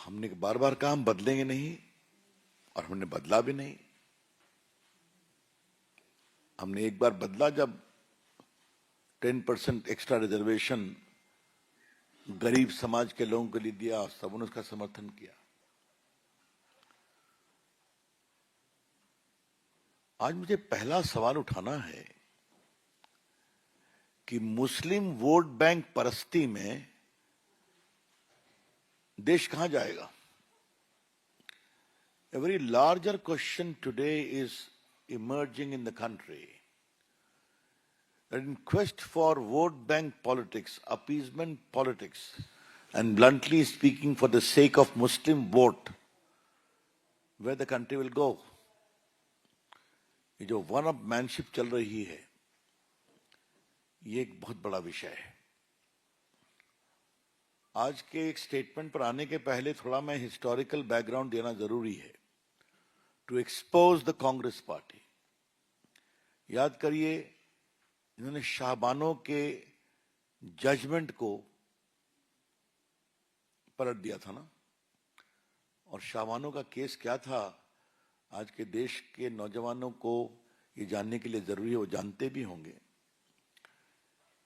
हमने बार बार कहा हम बदलेंगे नहीं और हमने बदला भी नहीं। हमने एक बार बदला जब 10% एक्स्ट्रा रिजर्वेशन गरीब समाज के लोगों के लिए दिया और सबने उसका समर्थन किया। आज मुझे पहला सवाल उठाना है कि मुस्लिम वोट बैंक परस्ती में देश कहां जाएगा? A very larger question today is emerging in the country. That in quest for vote bank politics, appeasement politics, and bluntly speaking for the sake of Muslim vote, where the country will go. ये जो one up manship चल रही है, ये एक बहुत बड़ा विषय है। आज के एक स्टेटमेंट पर आने के पहले थोड़ा मैं हिस्टोरिकल बैकग्राउंड देना जरूरी है to expose the Congress party. याद करिए, इन्होंने शाहबानो के जजमेंट को पलट दिया था ना। और शाहबानो का केस क्या था, आज के देश के नौजवानों को ये जानने के लिए जरूरी है, वो जानते भी होंगे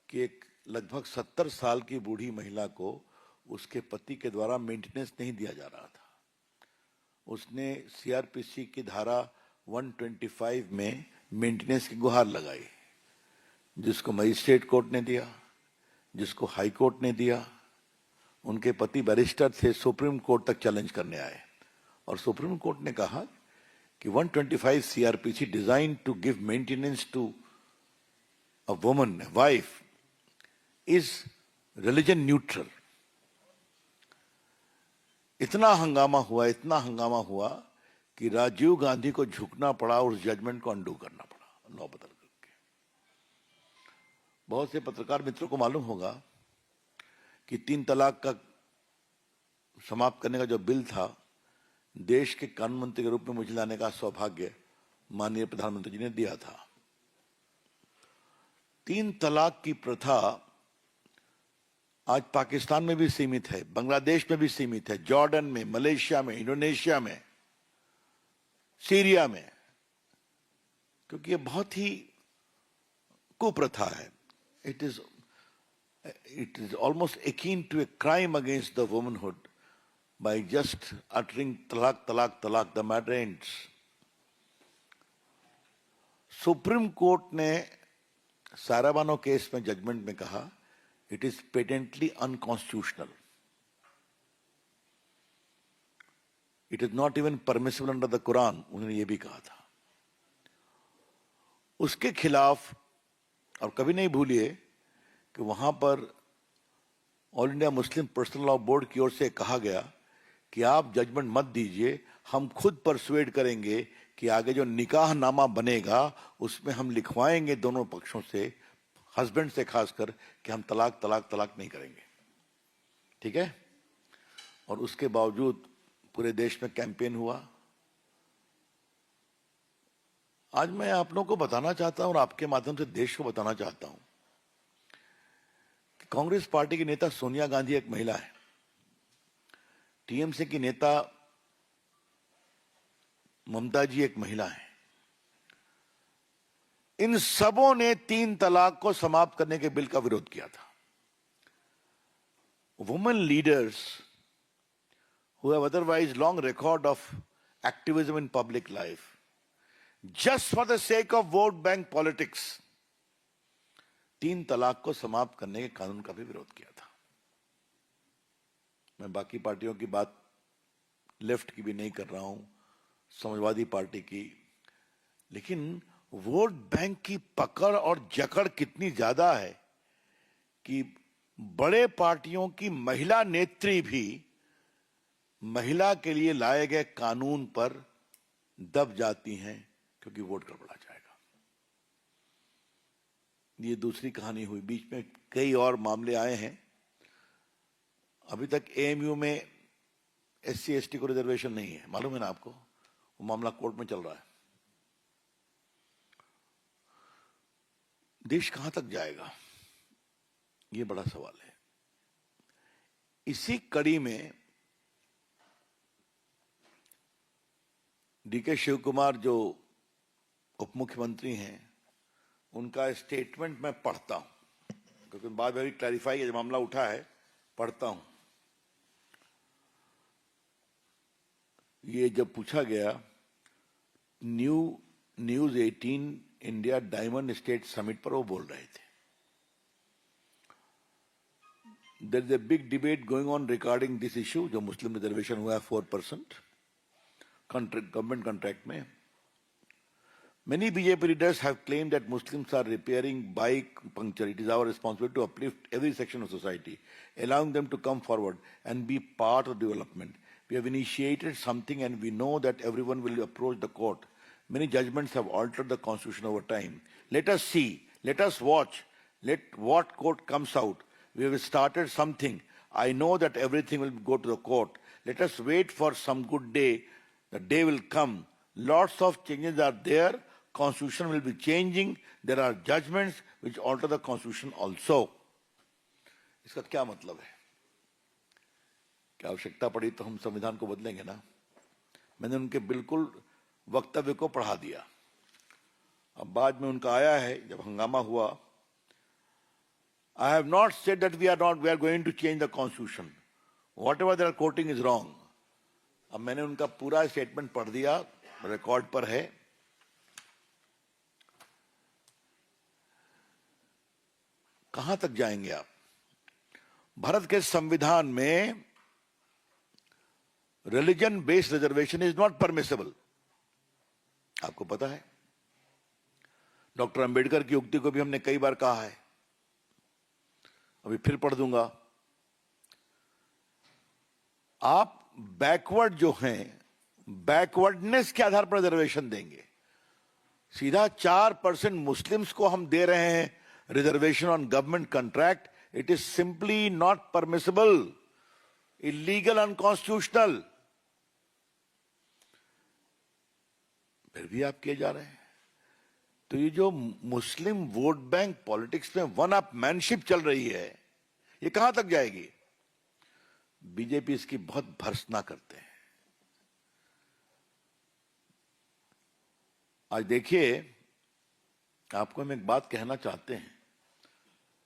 कि एक लगभग 70 साल की बूढ़ी महिला को उसके पति के द्वारा मेंटेनेंस नहीं दिया जा रहा था। उसने सीआरपीसी की धारा 125 में मेंटेनेंस की गुहार लगाई, जिसको मजिस्ट्रेट कोर्ट ने दिया, जिसको हाई कोर्ट ने दिया। उनके पति बैरिस्टर थे, सुप्रीम कोर्ट तक चैलेंज करने आए और सुप्रीम कोर्ट ने कहा कि 125 CRPC design to give maintenance to a woman, wife, is religion neutral. इतना हंगामा हुआ कि राजीव गांधी को झुकना पड़ा, उस जजमेंट को अंडू करना पड़ा, लॉ बदल करके। बहुत से पत्रकार मित्रों को मालूम होगा कि 3 तलाक का समाप्त करने का जो बिल था, देश के कानून मंत्री के रूप में मुझे लाने का सौभाग्य माननीय प्रधानमंत्री जी ने दिया था। 3 तलाक की प्रथा आज पाकिस्तान में भी सीमित है, बांग्लादेश में भी सीमित है, जॉर्डन में, मलेशिया में, इंडोनेशिया में, सीरिया में, क्योंकि ये बहुत ही कुप्रथा है। It is almost akin to a crime against the womanhood by just uttering talak, talak, talak, the matter ends. Supreme court ने साराबानो केस में जजमेंट में कहा it is patently unconstitutional, it is not even permissible under the Quran, उन्होंने ये भी कहा था। उसके खिलाफ, और कभी नहीं भूलिए कि वहां पर all India Muslim personal law board की ओर से कहा गया कि आप जजमेंट मत दीजिए, हम खुद परसुएड करेंगे कि आगे जो निकाह नामा बनेगा उसमें हम लिखवाएंगे दोनों पक्षों से, हस्बैंड से खासकर, कि हम तलाक तलाक तलाक नहीं करेंगे। ठीक है? और उसके बावजूद पूरे देश में कैंपेन हुआ। आज मैं आप लोगों को बताना चाहता हूं और आपके माध्यम से देश को बताना चाहता हूं कि कांग्रेस पार्टी की नेता सोनिया गांधी एक महिला है, टीएमसी की नेता ममता जी एक महिला है। इन सबों ने 3 तलाक को समाप्त करने के बिल का विरोध किया था। Women leaders who have otherwise long record of activism in public life, just for the sake of vote bank politics, 3 तलाक को समाप्त करने के कानून का भी विरोध किया था। मैं बाकी पार्टियों की बात, लेफ्ट की भी नहीं कर रहा हूं, समाजवादी पार्टी की, लेकिन वोट बैंक की पकड़ और जकड़ कितनी ज्यादा है कि बड़े पार्टियों की महिला नेत्री भी महिला के लिए लाए गए कानून पर दब जाती हैं क्योंकि वोट गड़बड़ा जाएगा। ये दूसरी कहानी हुई। बीच में कई और मामले आए हैं। अभी तक एएमयू में एससी एसटी को रिजर्वेशन नहीं है, मालूम है ना आपको? वो मामला कोर्ट में चल रहा है। देश कहां तक जाएगा, ये बड़ा सवाल है। इसी कड़ी में डीके शिव कुमार जो उप मुख्यमंत्री हैं, उनका स्टेटमेंट मैं पढ़ता हूं, क्योंकि बाद में भी क्लैरिफाई ये मामला उठा है, पढ़ता हूं। ये जब पूछा गया news 18 India diamond state summit पर, वो बोल रहे थे there is a big debate going on regarding this issue, जो मुस्लिम रिजर्वेशन हुआ है 4% गवर्नमेंट कॉन्ट्रैक्ट में। Many BJP leaders have claimed that Muslims are repairing bike puncture. It is our responsibility to uplift every section of society, allowing them to come forward and be part of development. We have initiated something and we know that everyone will approach the court. Many judgments have altered the constitution over time. Let us see, let us watch, let what court comes out. We have started something. I know that everything will go to the court. Let us wait for some good day. The day will come. Lots of changes are there. Constitution will be changing. There are judgments which alter the constitution also. इसका क्या मतलब है? क्या आवश्यकता पड़ी तो हम संविधान को बदलेंगे ना? मैंने उनके बिल्कुल वक्तव्य को पढ़ा दिया। अब बाद में उनका आया है, जब हंगामा हुआ, I have not said that we are going to change the constitution. Whatever they are quoting is wrong. अब मैंने उनका पूरा स्टेटमेंट पढ़ दिया, रिकॉर्ड पर है। कहां तक जाएंगे आप? भारत के संविधान में religion based reservation is not permissible. आपको पता है, डॉक्टर अंबेडकर की उक्ति को भी हमने कई बार कहा है, अभी फिर पढ़ दूंगा। आप बैकवर्ड जो हैं, बैकवर्डनेस के आधार पर रिजर्वेशन देंगे। सीधा 4% मुस्लिम्स को हम दे रहे हैं reservation on government contract. It is simply not permissible, illegal, unconstitutional. फिर भी आप किए जा रहे हैं। तो ये जो मुस्लिम वोट बैंक पॉलिटिक्स में वन अप मैनशिप चल रही है, ये कहां तक जाएगी? बीजेपी इसकी बहुत भर्त्सना करते हैं। आज देखिए, आपको हम एक बात कहना चाहते हैं।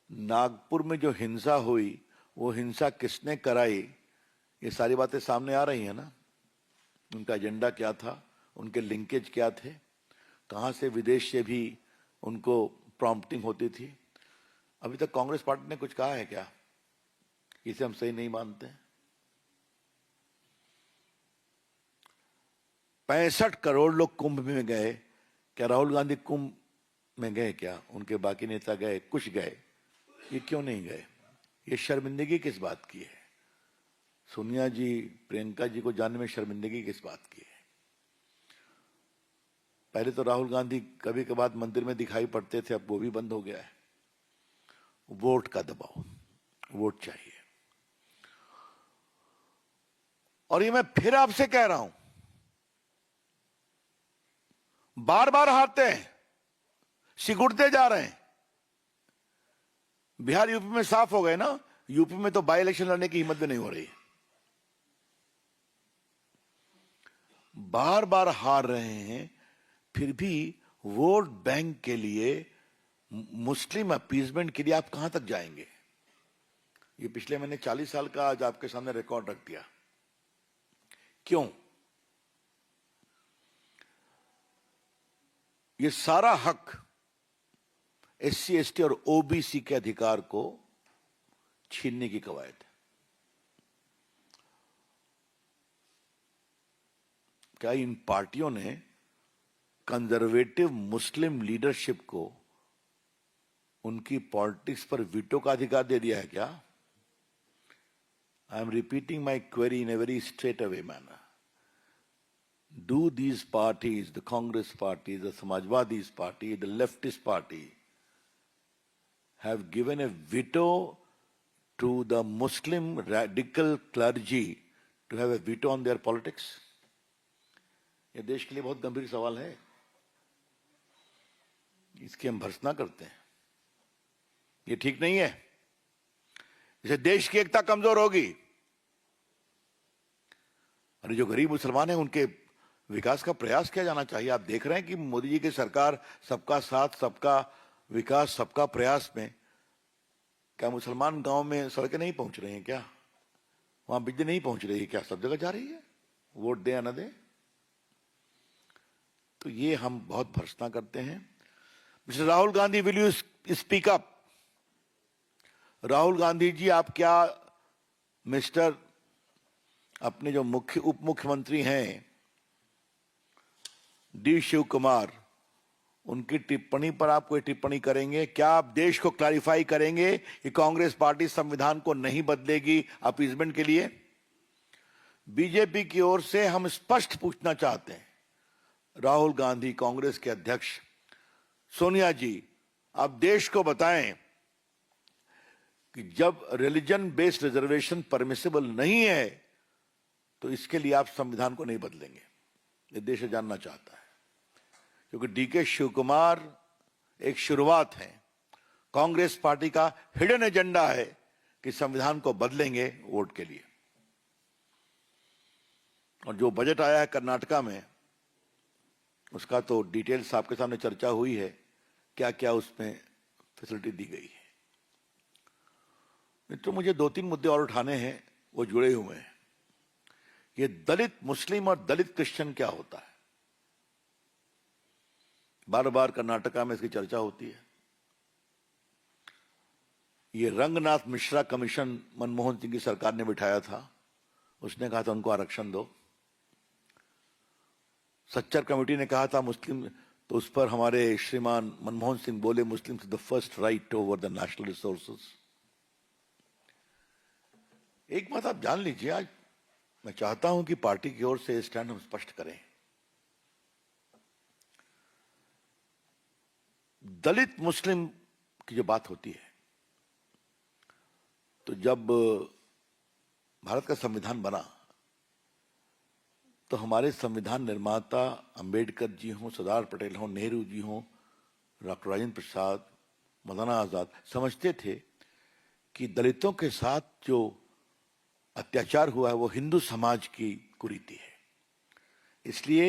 नागपुर में जो हिंसा हुई, वो हिंसा किसने कराई, ये सारी बातें सामने आ रही है ना। उनका एजेंडा क्या था, उनके लिंकेज क्या थे, कहां से विदेश से भी उनको प्रॉम्प्टिंग होती थी। अभी तक कांग्रेस पार्टी ने कुछ कहा है क्या? इसे हम सही नहीं मानते। 65 करोड़ लोग कुंभ में गए, क्या राहुल गांधी कुंभ में गए? क्या उनके बाकी नेता गए? कुछ गए, ये क्यों नहीं गए? ये शर्मिंदगी किस बात की है? सोनिया जी, प्रियंका जी को जानने में शर्मिंदगी किस बात की है? पहले तो राहुल गांधी कभी कभार मंदिर में दिखाई पड़ते थे, अब वो भी बंद हो गया है। वोट का दबाव, वोट चाहिए। और ये मैं फिर आपसे कह रहा हूं, बार बार हारते हैं, सिकुड़ते जा रहे हैं। बिहार यूपी में साफ हो गए ना। यूपी में तो बाई इलेक्शन लड़ने की हिम्मत भी नहीं हो रही। बार बार हार रहे हैं, फिर भी वोट बैंक के लिए, मुस्लिम अपीजमेंट के लिए आप कहां तक जाएंगे? ये पिछले मैंने 40 साल का आज आपके सामने रिकॉर्ड रख दिया। क्यों? ये सारा हक एससी, एसटी और ओबीसी के अधिकार को छीनने की कवायद है। क्या इन पार्टियों ने कंजर्वेटिव मुस्लिम लीडरशिप को उनकी पॉलिटिक्स पर वीटो का अधिकार दे दिया है क्या? I am repeating my query in a very straight away manner. Do these parties, the Congress party, the Samajwadi party, the leftist party, have given a veto to the Muslim radical clergy to have a veto on their politics? ये देश के लिए बहुत गंभीर सवाल है। इसकी हम भर्त्सना करते हैं। ये ठीक नहीं है। इससे देश की एकता कमजोर होगी। और जो गरीब मुसलमान हैं, उनके विकास का प्रयास किया जाना चाहिए। आप देख रहे हैं कि मोदी जी की सरकार सबका साथ, सबका विकास, सबका प्रयास में क्या मुसलमान गांव में सड़कें नहीं पहुंच रही हैं? क्या वहां बिजली नहीं पहुंच रही है? क्या सब जगह जा रही है? वोट दे या न दे। तो ये हम बहुत भर्त्सना करते हैं। Mister Rahul Gandhi, will you speak up? Rahul Gandhi ji, आप क्या मिस्टर अपने जो उप मुख्यमंत्री हैं डी शिव कुमार, उनकी टिप्पणी पर आप कोई टिप्पणी करेंगे? क्या आप देश को क्लैरिफाई करेंगे कि कांग्रेस पार्टी संविधान को नहीं बदलेगी अपीजमेंट के लिए? बीजेपी की ओर से हम स्पष्ट पूछना चाहते हैं, राहुल गांधी कांग्रेस के अध्यक्ष, सोनिया जी, आप देश को बताएं कि जब रिलीजन बेस्ड रिजर्वेशन परमिसिबल नहीं है तो इसके लिए आप संविधान को नहीं बदलेंगे। ये देश जानना चाहता है, क्योंकि डीके शिव कुमार एक शुरुआत है। कांग्रेस पार्टी का हिडन एजेंडा है कि संविधान को बदलेंगे वोट के लिए। और जो बजट आया है कर्नाटका में, उसका तो डिटेल्स आपके सामने चर्चा हुई है, क्या क्या उसमें फैसिलिटी दी गई है। मित्रों, मुझे 2-3 मुद्दे और उठाने हैं, वो जुड़े हुए हैं। ये दलित मुस्लिम और दलित क्रिश्चियन क्या होता है? बार बार कर्नाटका में इसकी चर्चा होती है। ये रंगनाथ मिश्रा कमीशन मनमोहन सिंह की सरकार ने बिठाया था। उसने कहा था उनको आरक्षण दो। सच्चर कमेटी ने कहा था मुस्लिम, तो उस पर हमारे श्रीमान मनमोहन सिंह बोले, Muslim the first right over the national resources. एक बात आप जान लीजिए, आज मैं चाहता हूं कि पार्टी की ओर से स्टैंड हम स्पष्ट करें। दलित मुस्लिम की जो बात होती है, तो जब भारत का संविधान बना तो हमारे संविधान निर्माता अंबेडकर जी हों, सरदार पटेल हों, नेहरू जी हों, डॉक्टर राजेंद्र प्रसाद, मौलाना आजाद, समझते थे कि दलितों के साथ जो अत्याचार हुआ है वो हिंदू समाज की कुरीति है, इसलिए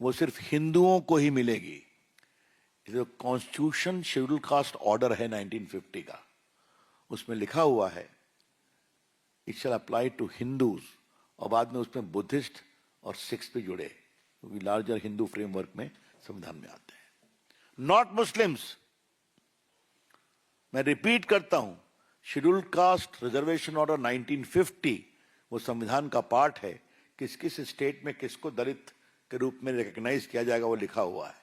वो सिर्फ हिंदुओं को ही मिलेगी। जो कॉन्स्टिट्यूशन शेड्यूल कास्ट ऑर्डर है 1950 का, उसमें लिखा हुआ है it shall apply to Hindus, और बाद में उसमें बुद्धिस्ट और सिख्स भी जुड़े, क्योंकि लार्जर हिंदू फ्रेमवर्क में संविधान में आते हैं, नॉट मुस्लिम्स। मैं रिपीट करता हूं, शेड्यूल कास्ट रिजर्वेशन ऑर्डर 1950 वो संविधान का पार्ट है। किस किस स्टेट में किसको दलित के रूप में रिकॉग्नाइज किया जाएगा वो लिखा हुआ है,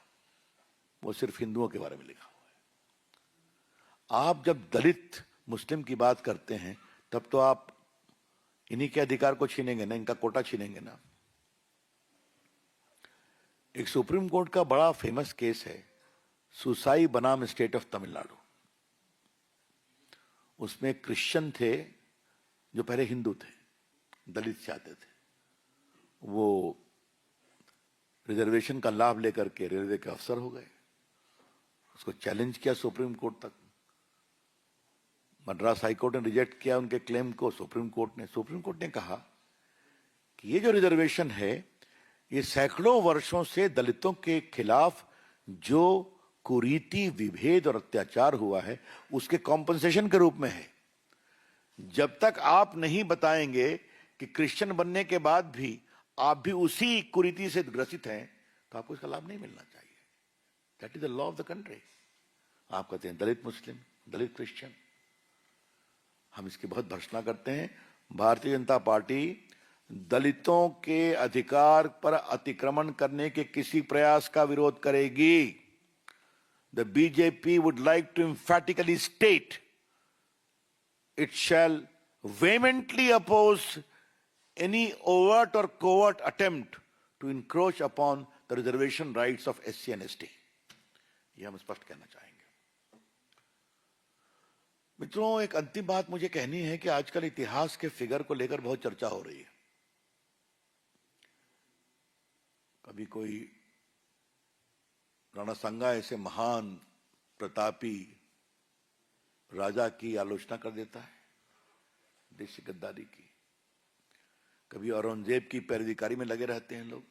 वो सिर्फ हिंदुओं के बारे में लिखा हुआ है। आप जब दलित मुस्लिम की बात करते हैं तब तो आप इन्हीं के अधिकार को छीनेंगे ना, इनका कोटा छीनेंगे ना। एक सुप्रीम कोर्ट का बड़ा फेमस केस है सुसाई बनाम स्टेट ऑफ तमिलनाडु। उसमें क्रिश्चियन थे जो पहले हिंदू थे, दलित से आते थे, वो रिजर्वेशन का लाभ लेकर के रेलवे के अफसर हो गए। उसको चैलेंज किया सुप्रीम कोर्ट तक, मद्रास हाई कोर्ट ने रिजेक्ट किया उनके क्लेम को। सुप्रीम कोर्ट ने कहा कि ये जो रिजर्वेशन है ये सैकड़ों वर्षों से दलितों के खिलाफ जो कुरीति, विभेद और अत्याचार हुआ है उसके कॉम्पनसेशन के रूप में है। जब तक आप नहीं बताएंगे कि क्रिश्चियन बनने के बाद भी आप भी उसी कुरीति से ग्रसित हैं तो आपको इसका लाभ नहीं मिलना चाहिए। That is the law of the country. आप कहते हैं दलित मुस्लिम, दलित क्रिश्चियन, हम इसकी बहुत भर्त्सना करते हैं। भारतीय जनता पार्टी दलितों के अधिकार पर अतिक्रमण करने के किसी प्रयास का विरोध करेगी। The BJP would like to emphatically state it shall vehemently oppose any overt or covert attempt to encroach upon the reservation rights of SC and ST। ये हम स्पष्ट कहना चाहेंगे। मित्रों, एक अंतिम बात मुझे कहनी है कि आजकल इतिहास के फिगर को लेकर बहुत चर्चा हो रही है। कभी कोई राणा सांगा ऐसे महान प्रतापी राजा की आलोचना कर देता है, देश की गद्दारी की। कभी औरंगजेब की पैरवीकारी में लगे रहते हैं लोग।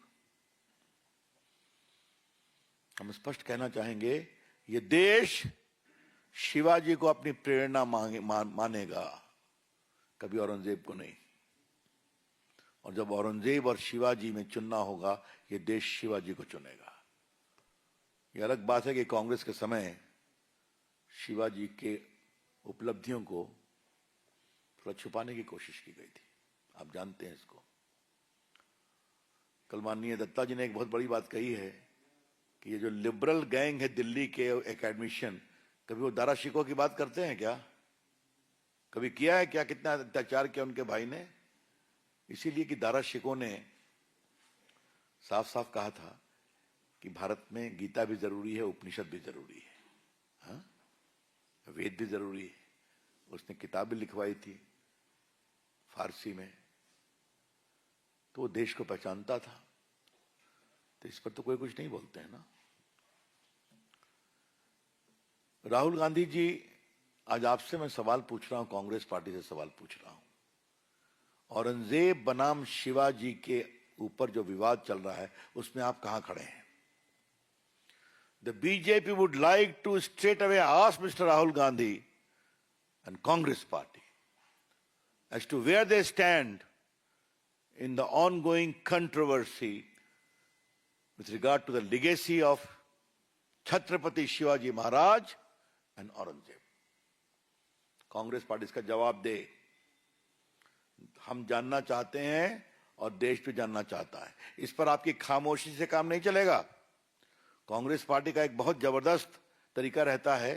हम स्पष्ट कहना चाहेंगे, ये देश शिवाजी को अपनी प्रेरणा मानेगा, कभी औरंगजेब को नहीं। और जब औरंगजेब और शिवाजी में चुनना होगा, ये देश शिवाजी को चुनेगा। ये अलग बात है कि कांग्रेस के समय शिवाजी के उपलब्धियों को थोड़ा छुपाने की कोशिश की गई थी, आप जानते हैं इसको। कल माननीय दत्ता जी ने एक बहुत बड़ी बात कही है कि ये जो लिबरल गैंग है दिल्ली के एकेडमिशियन, कभी वो दारा शिकोह की बात करते हैं क्या? कभी किया है क्या? कितना अत्याचार किया उनके भाई ने? इसीलिए कि दारा शिकोह ने साफ साफ कहा था कि भारत में गीता भी जरूरी है, उपनिषद भी जरूरी है, हाँ? वेद भी जरूरी है। उसने किताब भी लिखवाई थी फारसी में, तो वो देश को पहचानता था। तो इस पर तो कोई कुछ नहीं बोलते हैं ना। राहुल गांधी जी, आज आपसे मैं सवाल पूछ रहा हूं, कांग्रेस पार्टी से सवाल पूछ रहा हूं। औरंगजेब बनाम शिवाजी के ऊपर जो विवाद चल रहा है, उसमें आप कहां खड़े हैं? The BJP would like to straight away ask mister Rahul Gandhi and Congress party as to where they stand in the ongoing controversy with regard to the legacy of Chhatrapati Shivaji Maharaj and Aurangzeb. Congress party इसका जवाब दे। हम जानना चाहते हैं और देश भी जानना चाहता है। इस पर आपकी खामोशी से काम नहीं चलेगा। कांग्रेस पार्टी का एक बहुत जबरदस्त तरीका रहता है,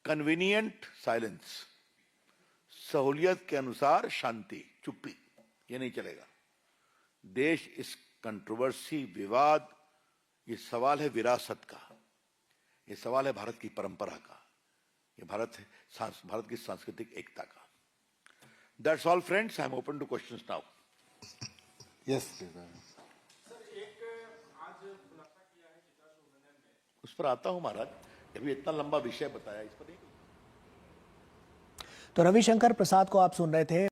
कन्वीनियंट साइलेंस, सहूलियत के अनुसार शांति, चुप्पी। ये नहीं चलेगा। देश इस कंट्रोवर्सी, विवाद, ये सवाल है विरासत का, ये सवाल है भारत की परंपरा का, ये भारत की सांस्कृतिक एकता का। That's all, friends. I'm open to questions now. Yes, उस पर आता हूं महाराज। अभी इतना लंबा विषय बताया, इस पर नहीं। तो रविशंकर प्रसाद को आप सुन रहे थे।